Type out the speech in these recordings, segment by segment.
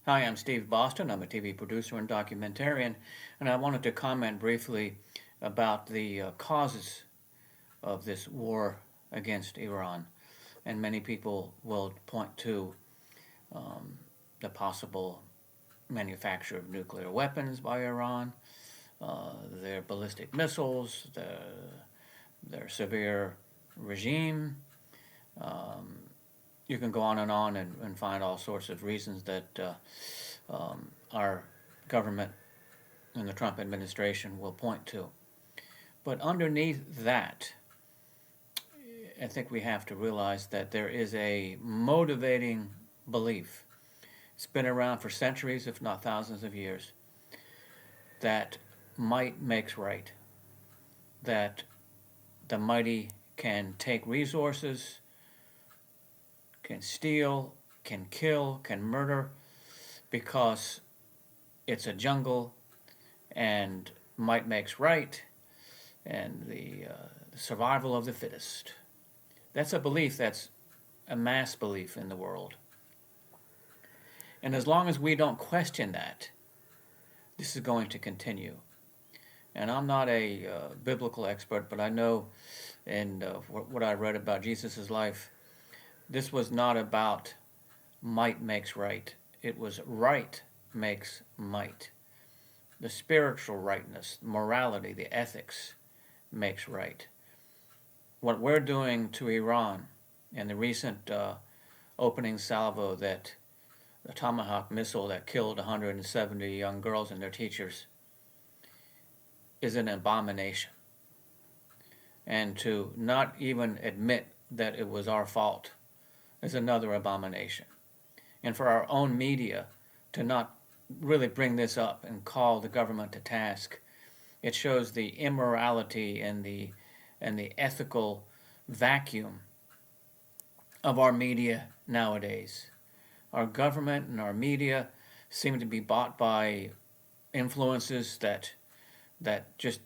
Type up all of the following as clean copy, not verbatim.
Hi, I'm Steve Boston. I'm a TV producer and documentarian, and I wanted to comment briefly about the causes of this war against Iran. And many people will point to the possible manufacture of nuclear weapons by Iran, their ballistic missiles, their severe regime. You can go on and find all sorts of reasons that our government and the Trump administration will point to. But underneath that, I think we have to realize that there is a motivating belief. It's been around for centuries, if not thousands of years, that might makes right, that the mighty can take resources, can steal, can kill, can murder, because it's a jungle and might makes right, and the survival of the fittest. That's a belief that's a mass belief in the world. And as long as we don't question that, this is going to continue. And I'm not a biblical expert, but I know in what I read about Jesus' life, this was not about might makes right. It was right makes might. The spiritual rightness, morality, the ethics makes right. What we're doing to Iran and the recent opening salvo, that the Tomahawk missile that killed 170 young girls and their teachers, is an abomination. And to not even admit that it was our fault is another abomination. And for our own media to not really bring this up and call the government to task, it shows the immorality and the ethical vacuum of our media nowadays. Our government and our media seem to be bought by influences that just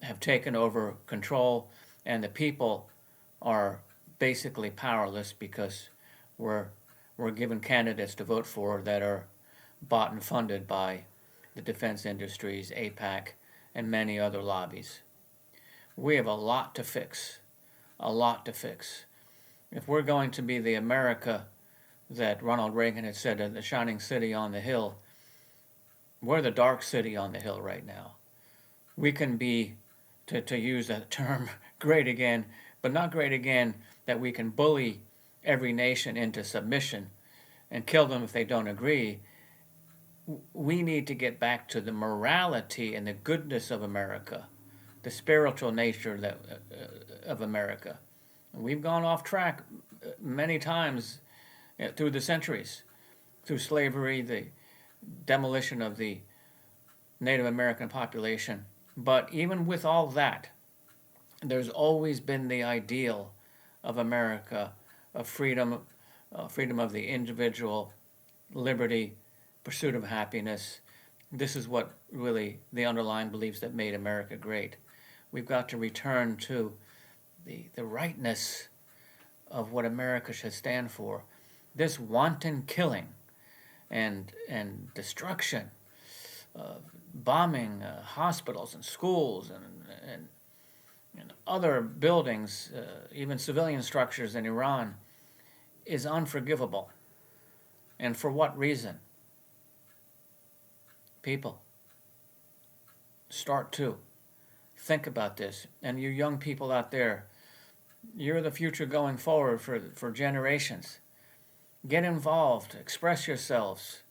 have taken over control, and the people are basically powerless because we're given candidates to vote for that are bought and funded by the defense industries, AIPAC, and many other lobbies. We have a lot to fix, a lot to fix. If we're going to be the America that Ronald Reagan had said, the shining city on the hill, we're the dark city on the hill right now. We can be, to use that term, great again, but not great again that we can bully every nation into submission and kill them if they don't agree. We need to get back to the morality and the goodness of America, the spiritual nature of America. We've gone off track many times through the centuries, through slavery, the demolition of the Native American population. But even with all that, there's always been the ideal of America, of freedom, freedom of the individual, liberty, pursuit of happiness. This is what really the underlying beliefs that made America great. We've got to return to the rightness of what America should stand for. This wanton killing and destruction, bombing hospitals and schools and other buildings, even civilian structures in Iran, is unforgivable. And for what reason? People, start to think about this. And you young people out there, you're the future going forward for generations. Get involved, express yourselves.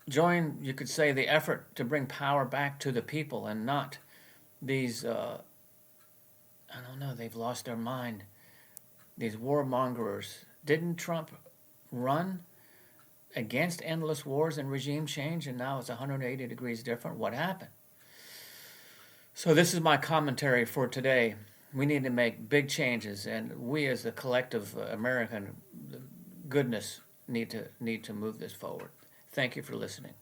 Join, you could say, the effort to bring power back to the people and not these, I don't know, they've lost their mind. These warmongers. Didn't Trump run against endless wars and regime change, and now it's 180 degrees different? What happened? So this is my commentary for today. We need to make big changes, and we as the collective American goodness need to move this forward. Thank you for listening.